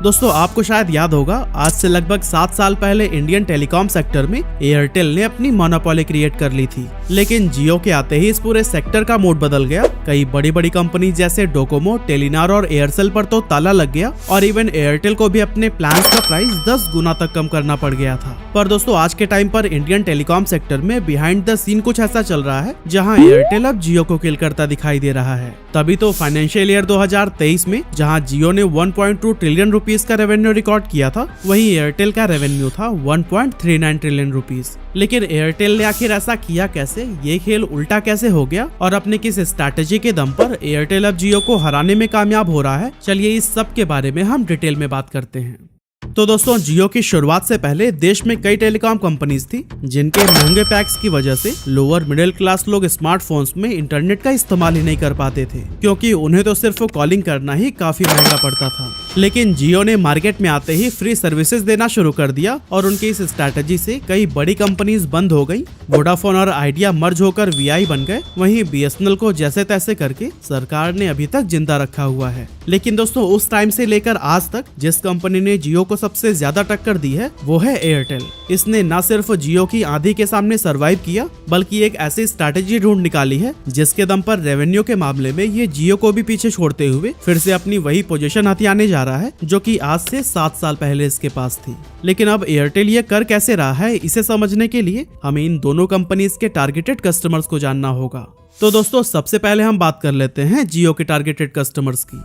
दोस्तों आपको शायद याद होगा, आज से लगभग 7 साल पहले इंडियन टेलीकॉम सेक्टर में एयरटेल ने अपनी मोनोपोली क्रिएट कर ली थी। लेकिन जियो के आते ही इस पूरे सेक्टर का मोड बदल गया। कई बड़ी बड़ी कंपनी जैसे डोकोमो, टेलीनॉर और एयरसेल पर तो ताला लग गया और इवन एयरटेल को भी अपने प्लान का प्राइस 10 गुना तक कम करना पड़ गया था। पर दोस्तों आज के टाइम पर इंडियन टेलीकॉम सेक्टर में बिहाइंड द सीन कुछ ऐसा चल रहा है जहां एयरटेल अब जियो को किल करता दिखाई दे रहा है। तभी तो फाइनेंशियल ईयर 2023 में जहां जियो ने 1.2 ट्रिलियन रुपीस का रेवेन्यू रिकॉर्ड किया था, वहीं एयरटेल का रेवेन्यू था 1.39 ट्रिलियन रुपीस। लेकिन एयरटेल ने आखिर ऐसा किया कैसे, ये खेल उल्टा कैसे हो गया और अपने किस स्ट्रैटेजी के दम पर एयरटेल अब जियो को हराने में कामयाब हो रहा है, चलिए इस सब के बारे में हम डिटेल में बात करते हैं। तो दोस्तों जियो की शुरुआत से पहले देश में कई टेलीकॉम कंपनीज थी जिनके महंगे पैक्स की वजह से लोअर मिडिल क्लास लोग स्मार्टफोन्स में इंटरनेट का इस्तेमाल ही नहीं कर पाते थे, क्योंकि उन्हें तो सिर्फ कॉलिंग करना ही काफी महंगा पड़ता था। लेकिन जियो ने मार्केट में आते ही फ्री सर्विसेज देना शुरू कर दिया और उनकी इस स्ट्रैटेजी से कई बड़ी कंपनीज बंद हो गई। वोडाफोन और आइडिया मर्ज होकर वीआई बन गए। वहीं बीएसएनएल को जैसे तैसे करके सरकार ने अभी तक जिंदा रखा हुआ है। लेकिन दोस्तों उस टाइम से लेकर आज तक जिस कंपनी ने जियो को सबसे ज्यादा टक्कर दी है वो है एयरटेल। इसने न सिर्फ जियो की आंधी के सामने सरवाइव किया, बल्कि एक ऐसी स्ट्रैटेजी ढूंढ निकाली है जिसके दम पर रेवेन्यू के मामले में ये जियो को भी पीछे छोड़ते हुए फिर से अपनी वही पोजीशन हथियाने जा रहा है जो कि आज से 7 साल पहले इसके पास थी। लेकिन अब एयरटेल ये कर कैसे रहा है, इसे समझने के लिए हमें इन दोनों कंपनीज के टारगेटेड कस्टमर्स को जानना होगा। तो दोस्तों सबसे पहले हम बात कर लेते हैं जियो के टारगेटेड कस्टमर्स की।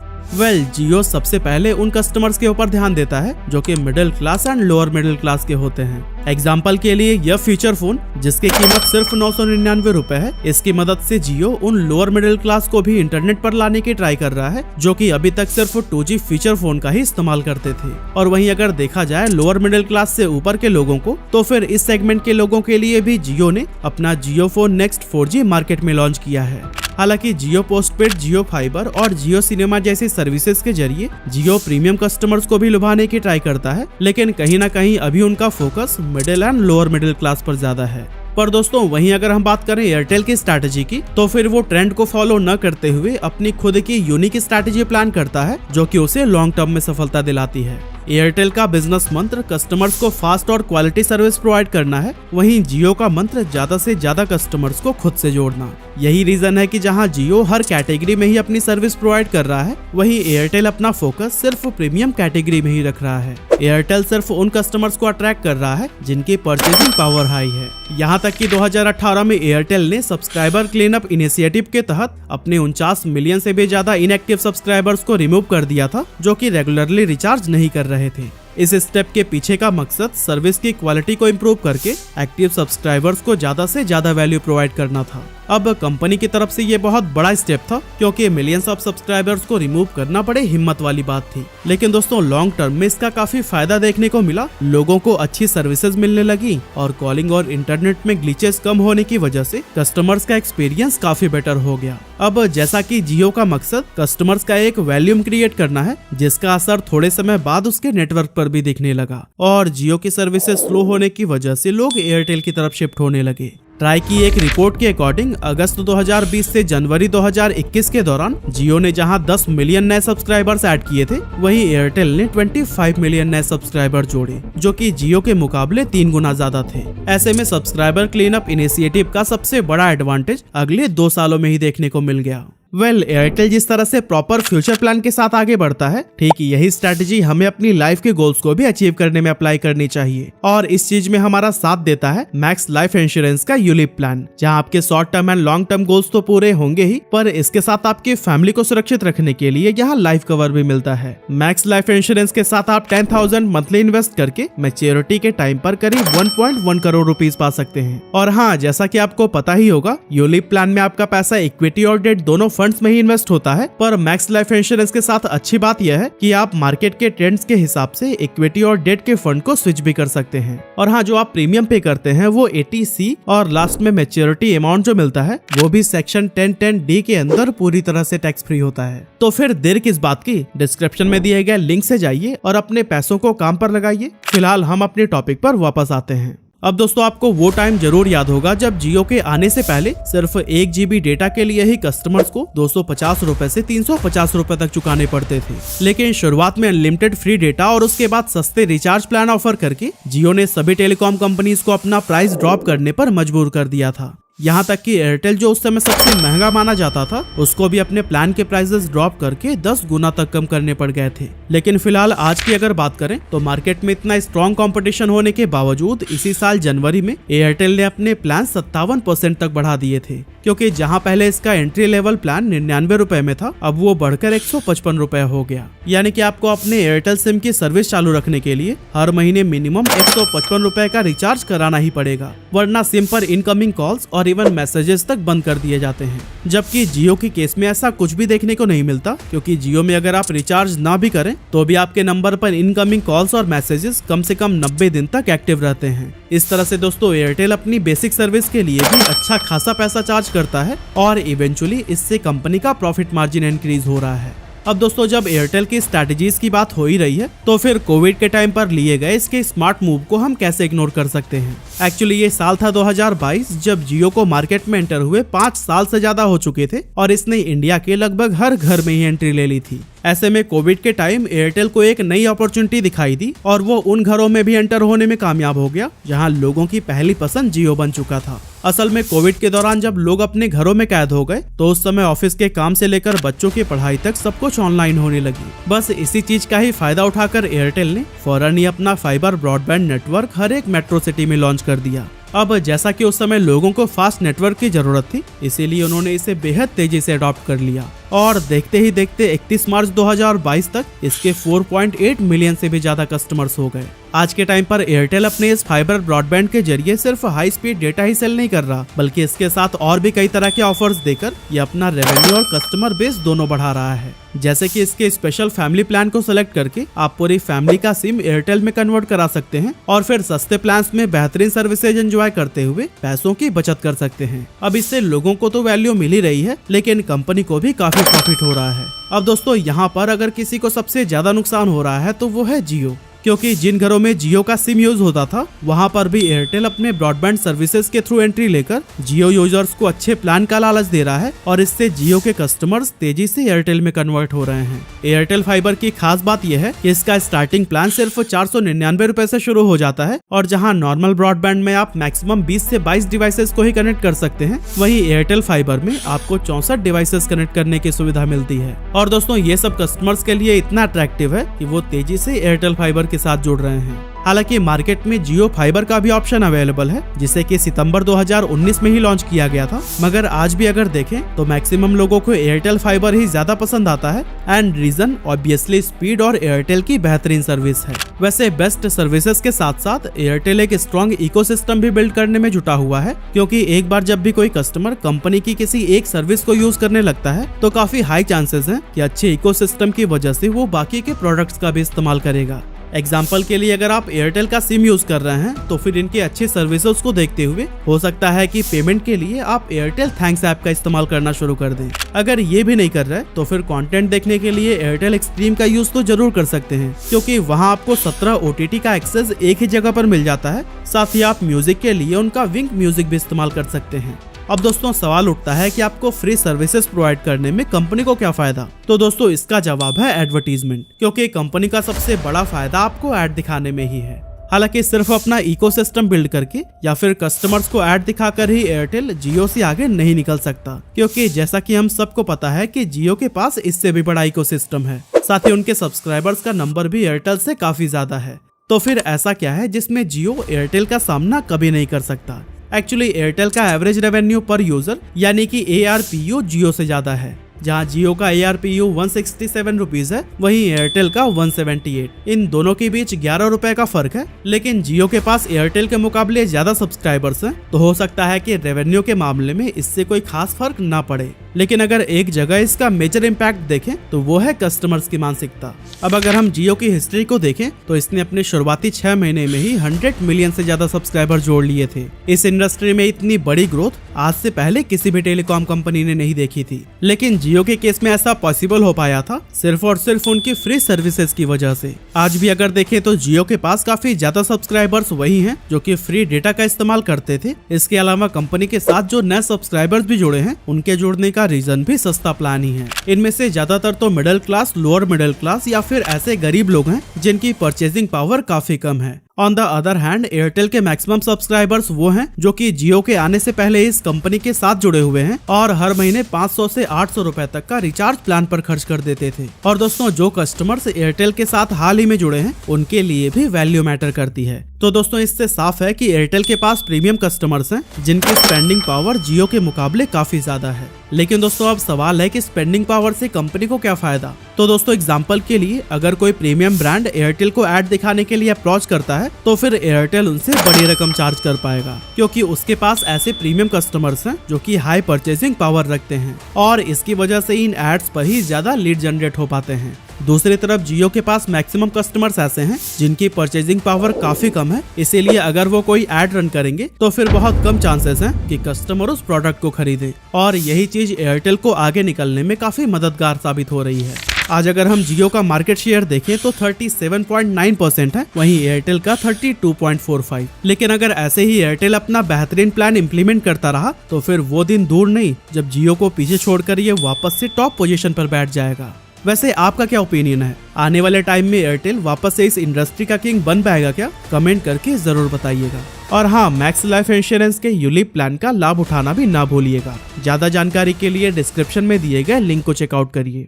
जियो सबसे पहले उन कस्टमर्स के ऊपर ध्यान देता है जो कि middle class and lower middle class के होते हैं। एग्जाम्पल के लिए यह फीचर फोन जिसकी कीमत सिर्फ 999 रुपए है, इसकी मदद से जियो उन लोअर मिडिल क्लास को भी इंटरनेट पर लाने की ट्राई कर रहा है जो कि अभी तक सिर्फ 2G फीचर फोन का ही इस्तेमाल करते थे। और वहीं अगर देखा जाए लोअर मिडिल क्लास से ऊपर के लोगों को, तो फिर इस सेगमेंट के लोगों के लिए भी जियो ने अपना जियो फोन नेक्स्ट 4G मार्केट में लॉन्च किया है। हालांकि जियो पोस्टपेड, जियो फाइबर और जियो सिनेमा जैसी सर्विसेज के जरिए जियो प्रीमियम कस्टमर्स को भी लुभाने की ट्राई करता है, लेकिन कहीं ना कहीं अभी उनका focus middle and lower middle class पर ज्यादा है। पर दोस्तों वहीं अगर हम बात करें एयरटेल की स्ट्रैटेजी की, तो फिर वो ट्रेंड को फॉलो न करते हुए अपनी खुद की यूनिक स्ट्रैटेजी प्लान करता है जो कि उसे लॉन्ग टर्म में सफलता दिलाती है। एयरटेल का बिजनेस मंत्र कस्टमर्स को फास्ट और क्वालिटी सर्विस प्रोवाइड करना है, वहीं जियो का मंत्र ज्यादा से ज्यादा कस्टमर्स को खुद से जोड़ना। यही रीजन है कि जहां जियो हर कैटेगरी में ही अपनी सर्विस प्रोवाइड कर रहा है, वहीं एयरटेल अपना फोकस सिर्फ प्रीमियम कैटेगरी में ही रख रहा है। एयरटेल सिर्फ उन कस्टमर्स को अट्रैक्ट कर रहा है जिनकी परचेजिंग पावर हाई है। यहाँ तक कि 2018 में एयरटेल ने सब्सक्राइबर क्लीन अप इनिशिएटिव के तहत अपने 49 मिलियन से भी ज्यादा इनएक्टिव सब्सक्राइबर्स को रिमूव कर दिया था जो कि रेगुलरली रिचार्ज नहीं कर रहे थे। इस स्टेप के पीछे का मकसद सर्विस की क्वालिटी को इम्प्रूव करके एक्टिव सब्सक्राइबर्स को ज्यादा से ज्यादा वैल्यू प्रोवाइड करना था। अब कंपनी की तरफ से ये बहुत बड़ा स्टेप था क्योंकि मिलियंस ऑफ सब्सक्राइबर्स को रिमूव करना बड़े हिम्मत वाली बात थी। लेकिन दोस्तों लॉन्ग टर्म में इसका काफी फायदा देखने को मिला। लोगों को अच्छी सर्विसेज मिलने लगी और कॉलिंग और इंटरनेट में ग्लिचेस कम होने की वजह से कस्टमर्स का एक्सपीरियंस काफी बेटर हो गया। अब जैसा कि जियो का मकसद कस्टमर्स का एक वॉल्यूम क्रिएट करना है, जिसका असर थोड़े समय बाद उसके नेटवर्क पर भी दिखने लगा और जियो की सर्विसेज स्लो होने की वजह से लोग एयरटेल की तरफ शिफ्ट होने लगे। ट्राई की एक रिपोर्ट के अकॉर्डिंग अगस्त 2020 से जनवरी 2021 के दौरान जियो ने जहां 10 मिलियन नए सब्सक्राइबर्स ऐड किए थे, वहीं एयरटेल ने 25 मिलियन नए सब्सक्राइबर जोड़े जो कि जियो के मुकाबले 3 गुना ज्यादा थे। ऐसे में सब्सक्राइबर क्लीन अप इनिशिएटिव का सबसे बड़ा एडवांटेज अगले 2 सालों में ही देखने को मिल गया। एयरटेल जिस तरह से प्रॉपर फ्यूचर प्लान के साथ आगे बढ़ता है, ठीक यही स्ट्रैटेजी हमें अपनी लाइफ के गोल्स को भी अचीव करने में अप्लाई करनी चाहिए। और इस चीज में हमारा साथ देता है मैक्स लाइफ इंश्योरेंस का यूलिप प्लान, जहां आपके short term and long term goals तो पूरे होंगे ही, पर इसके साथ आपकी फैमिली को सुरक्षित रखने के लिए यहाँ लाइफ कवर भी मिलता है। मैक्स लाइफ इंश्योरेंस के साथ आप 10,000 मंथली इन्वेस्ट करके मैच्योरिटी के टाइम पर करीब 1.1 करोड़ रुपीस पा सकते हैं। और हाँ, जैसा कि आपको पता ही होगा, यूलिप प्लान में आपका पैसा इक्विटी और डेट दोनों फंड्स में ही इन्वेस्ट होता है। पर मैक्स लाइफ इंश्योरेंस के साथ अच्छी बात यह है कि आप मार्केट के ट्रेंड्स के हिसाब से इक्विटी और डेट के फंड को स्विच भी कर सकते हैं। और हाँ, जो आप प्रीमियम पे करते हैं वो 80C और लास्ट में मैच्योरिटी अमाउंट जो मिलता है वो भी सेक्शन 1010D के अंदर पूरी तरह से टैक्स फ्री होता है। तो फिर देर किस बात की, डिस्क्रिप्शन में दिए गए लिंक से जाइए और अपने पैसों को काम पर लगाइए। फिलहाल हम अपने टॉपिक पर वापस आते हैं। अब दोस्तों आपको वो टाइम जरूर याद होगा जब जियो के आने से पहले सिर्फ 1 GB डेटा के लिए ही कस्टमर्स को 250 रुपए से 350 रुपए तक चुकाने पड़ते थे। लेकिन शुरुआत में अनलिमिटेड फ्री डेटा और उसके बाद सस्ते रिचार्ज प्लान ऑफर करके जियो ने सभी टेलीकॉम कंपनीज को अपना प्राइस ड्रॉप करने पर मजबूर कर दिया था। यहाँ तक कि एयरटेल जो उस समय सबसे महंगा माना जाता था उसको भी अपने प्लान के प्राइसेस ड्रॉप करके 10 गुना तक कम करने पड़ गए थे। लेकिन फिलहाल आज की अगर बात करें तो मार्केट में इतना स्ट्रॉन्ग कंपटीशन होने के बावजूद इसी साल जनवरी में एयरटेल ने अपने प्लान 57% तक बढ़ा दिए थे, क्योंकि जहां पहले इसका एंट्री लेवल प्लान 99 रुपए में था अब वो बढ़कर 155 रुपए हो गया। यानी कि आपको अपने एयरटेल सिम की सर्विस चालू रखने के लिए हर महीने मिनिमम 155 रुपए का रिचार्ज कराना ही पड़ेगा, वरना सिम पर इनकमिंग कॉल्स और इवन मैसेजेस तक बंद कर दिए जाते हैं। जबकि जियो की केस में ऐसा कुछ भी देखने को नहीं मिलता, क्योंकि जियो में अगर आप रिचार्ज ना भी करें तो भी आपके नंबर पर इनकमिंग कॉल्स और मैसेजेस कम से कम 90 दिन तक एक्टिव रहते हैं। इस तरह से दोस्तों एयरटेल अपनी बेसिक सर्विस के लिए भी अच्छा खासा पैसा चार्ज करता है और इवेंचुअली इससे कंपनी का प्रॉफिट मार्जिन इंक्रीज हो रहा है। अब दोस्तों जब एयरटेल की स्ट्रैटेजीज की बात हो ही रही है तो फिर कोविड के टाइम पर लिए गए इसके स्मार्ट मूव को हम कैसे इग्नोर कर सकते हैं। एक्चुअली ये साल था 2022 जब जियो को मार्केट में एंटर हुए 5 साल से ज्यादा हो चुके थे और इसने इंडिया के लगभग हर घर में ही एंट्री ले ली थी। ऐसे में कोविड के टाइम एयरटेल को एक नई अपॉर्चुनिटी दिखाई दी और वो उन घरों में भी एंटर होने में कामयाब हो गया जहां लोगों की पहली पसंद जियो बन चुका था। असल में कोविड के दौरान जब लोग अपने घरों में कैद हो गए तो उस समय ऑफिस के काम से लेकर बच्चों की पढ़ाई तक सब कुछ ऑनलाइन होने लगी। बस इसी चीज का ही फायदा उठाकर एयरटेल ने फौरन ही अपना फाइबर ब्रॉडबैंड नेटवर्क हर एक मेट्रो सिटी में लॉन्च कर दिया। अब जैसा कि उस समय लोगों को फास्ट नेटवर्क की जरूरत थी, इसीलिए उन्होंने इसे बेहद तेजी से अडॉप्ट कर लिया और देखते ही देखते 31 मार्च 2022 तक इसके 4.8 मिलियन से भी ज्यादा कस्टमर्स हो गए। आज के टाइम पर एयरटेल अपने इस फाइबर ब्रॉडबैंड के जरिए सिर्फ हाई स्पीड डेटा ही सेल नहीं कर रहा, बल्कि इसके साथ और भी कई तरह के ऑफर्स देकर ये अपना रेवेन्यू और कस्टमर बेस दोनों बढ़ा रहा है। जैसे कि इसके स्पेशल फैमिली प्लान को सिलेक्ट करके आप पूरी फैमिली का सिम एयरटेल में कन्वर्ट करा सकते हैं और फिर सस्ते प्लान्स में बेहतरीन सर्विसेज एंजॉय करते हुए पैसों की बचत कर सकते हैं। अब इससे लोगों को तो वैल्यू मिल ही रही है, लेकिन कंपनी को भी काफी प्रॉफिट हो रहा है। अब दोस्तों यहाँ पर अगर किसी को सबसे ज्यादा नुकसान हो रहा है तो वो है जियो, क्योंकि जिन घरों में जियो का सिम यूज होता था वहां पर भी एयरटेल अपने ब्रॉडबैंड सर्विसेज के थ्रू एंट्री लेकर जियो यूजर्स को अच्छे प्लान का लालच दे रहा है और इससे जियो के कस्टमर्स तेजी से एयरटेल में कन्वर्ट हो रहे हैं। एयरटेल फाइबर की खास बात यह है कि इसका स्टार्टिंग प्लान सिर्फ 499 रुपए से शुरू हो जाता है और जहां नॉर्मल ब्रॉडबैंड में आप मैक्सिमम 20 से 22 डिवाइसेस को ही कनेक्ट कर सकते हैं, वहीं एयरटेल फाइबर में आपको 64 डिवाइसेस कनेक्ट करने की सुविधा मिलती है। और दोस्तों ये सब कस्टमर्स के लिए इतना अट्रैक्टिव है कि वो तेजी से एयरटेल फाइबर के साथ जुड़ रहे हैं। हालांकि मार्केट में जियो फाइबर का भी ऑप्शन अवेलेबल है, जिसे कि सितंबर 2019 में ही लॉन्च किया गया था, मगर आज भी अगर देखें तो मैक्सिमम लोगों को एयरटेल फाइबर ही ज्यादा पसंद आता है एंड रीजन ऑब्वियसली स्पीड और एयरटेल की बेहतरीन सर्विस है। वैसे बेस्ट सर्विसेज के साथ साथ एयरटेल एक स्ट्रॉन्ग इकोसिस्टम भी बिल्ड करने में जुटा हुआ है, क्योंकि एक बार जब भी कोई कस्टमर कंपनी की किसी एक सर्विस को यूज करने लगता है तो काफी हाई चांसेस हैं कि अच्छे इकोसिस्टम की वजह से वो बाकी के प्रोडक्ट्स का भी इस्तेमाल करेगा। एग्जाम्पल के लिए अगर आप एयरटेल का सिम यूज कर रहे हैं तो फिर इनके अच्छे सर्विसेज को देखते हुए हो सकता है कि पेमेंट के लिए आप एयरटेल थैंक्स ऐप का इस्तेमाल करना शुरू कर दें। अगर ये भी नहीं कर रहे तो फिर कंटेंट देखने के लिए एयरटेल एक्सट्रीम का यूज तो जरूर कर सकते हैं, क्योंकि वहां आपको 17 OTT का एक्सेस एक ही जगह पर मिल जाता है। साथ ही आप म्यूजिक के लिए उनका विंक म्यूजिक भी इस्तेमाल कर सकते हैं। अब दोस्तों सवाल उठता है कि आपको फ्री सर्विसेज प्रोवाइड करने में कंपनी को क्या फायदा? तो दोस्तों इसका जवाब है एडवर्टीजमेंट, क्योंकि कंपनी का सबसे बड़ा फायदा आपको ऐड दिखाने में ही है। हालांकि सिर्फ अपना इकोसिस्टम बिल्ड करके या फिर कस्टमर्स को ऐड दिखाकर ही एयरटेल जियो से आगे नहीं निकल सकता, क्योंकि जैसा कि हम सबको पता है कि जियो के पास इससे भी बड़ा इकोसिस्टम है। साथ ही उनके सब्सक्राइबर्स का नंबर भी एयरटेल से काफी ज्यादा है। तो फिर ऐसा क्या है जिसमें जियो एयरटेल का सामना कभी नहीं कर सकता? एक्चुअली एयरटेल का एवरेज रेवेन्यू पर यूजर यानी कि ARPU जियो से ज्यादा है। जहां जियो का ARPU 167 रुपीज है, वहीं एयरटेल का 178। इन दोनों के बीच 11 रुपए का फर्क है, लेकिन जियो के पास एयरटेल के मुकाबले ज्यादा सब्सक्राइबर्स हैं, तो हो सकता है कि रेवेन्यू के मामले में इससे कोई खास फर्क ना पड़े। लेकिन अगर एक जगह इसका मेजर इम्पैक्ट देखें तो वो है कस्टमर्स की मानसिकता। अब अगर हम जियो की हिस्ट्री को देखें तो इसने अपने शुरुआती 6 महीने में ही 100 मिलियन से ज्यादा सब्सक्राइबर जोड़ लिए थे। इस इंडस्ट्री में इतनी बड़ी ग्रोथ आज से पहले किसी भी टेलीकॉम कंपनी ने नहीं देखी थी। लेकिन जियो के केस में ऐसा पॉसिबल हो पाया था सिर्फ और सिर्फ उनकी फ्री सर्विसेज की वजह से। आज भी अगर देखें तो जियो के पास काफी ज्यादा सब्सक्राइबर्स वही हैं जो कि फ्री डेटा का इस्तेमाल करते थे। इसके अलावा कंपनी के साथ जो नए सब्सक्राइबर्स भी जुड़े हैं उनके जुड़ने का रीजन भी सस्ता प्लान ही है। इनमें से ज्यादातर तो middle class, lower middle class या फिर ऐसे गरीब लोग हैं जिनकी परचेजिंग पावर काफी कम है। On the other hand Airtel के मैक्सिमम सब्सक्राइबर्स वो हैं जो कि जियो के आने से पहले इस कंपनी के साथ जुड़े हुए हैं और हर महीने 500 से 800 रुपए तक का रिचार्ज प्लान पर खर्च कर देते थे। और दोस्तों जो कस्टमर्स एयरटेल के साथ हाल ही में जुड़े हैं उनके लिए भी वैल्यू मैटर करती है। तो दोस्तों इससे साफ है कि एयरटेल के पास प्रीमियम कस्टमर्स हैं जिनकी स्पेंडिंग पावर जियो के मुकाबले काफी ज्यादा है। लेकिन दोस्तों अब सवाल है कि स्पेंडिंग पावर से कंपनी को क्या फायदा। तो दोस्तों एग्जांपल के लिए अगर कोई प्रीमियम ब्रांड एयरटेल को ऐड दिखाने के लिए अप्रोच करता है तो फिर एयरटेल उनसे बड़ी रकम चार्ज कर पाएगा, क्योंकि उसके पास ऐसे प्रीमियम कस्टमर्स हैं जो कि हाई परचेजिंग पावर रखते हैं और इसकी वजह से इन एड्स पर ही ज्यादा लीड जनरेट हो पाते हैं। दूसरी तरफ जियो के पास मैक्सिमम कस्टमर्स ऐसे हैं जिनकी परचेजिंग पावर काफी कम है, इसीलिए अगर वो कोई ऐड रन करेंगे तो फिर बहुत कम चांसेस हैं कि कस्टमर उस प्रोडक्ट को खरीदे और यही चीज एयरटेल को आगे निकलने में काफी मददगार साबित हो रही है। आज अगर हम जियो का मार्केट शेयर देखें तो 37.9% है, वहीं एयरटेल का 32.45। लेकिन अगर ऐसे ही एयरटेल अपना बेहतरीन प्लान इम्प्लीमेंट करता रहा तो फिर वो दिन दूर नहीं जब जियो को पीछे छोड़कर ये वापस से टॉप पोजीशन पर बैठ जाएगा। वैसे आपका क्या ओपिनियन है? आने वाले टाइम में एयरटेल वापस से इस इंडस्ट्री का किंग बन पाएगा क्या? कमेंट करके जरूर बताइएगा। और हाँ, मैक्स लाइफ इंश्योरेंस के यूलिप प्लान का लाभ उठाना भी ना भूलिएगा। ज्यादा जानकारी के लिए डिस्क्रिप्शन में दिए गए लिंक को चेकआउट करिए।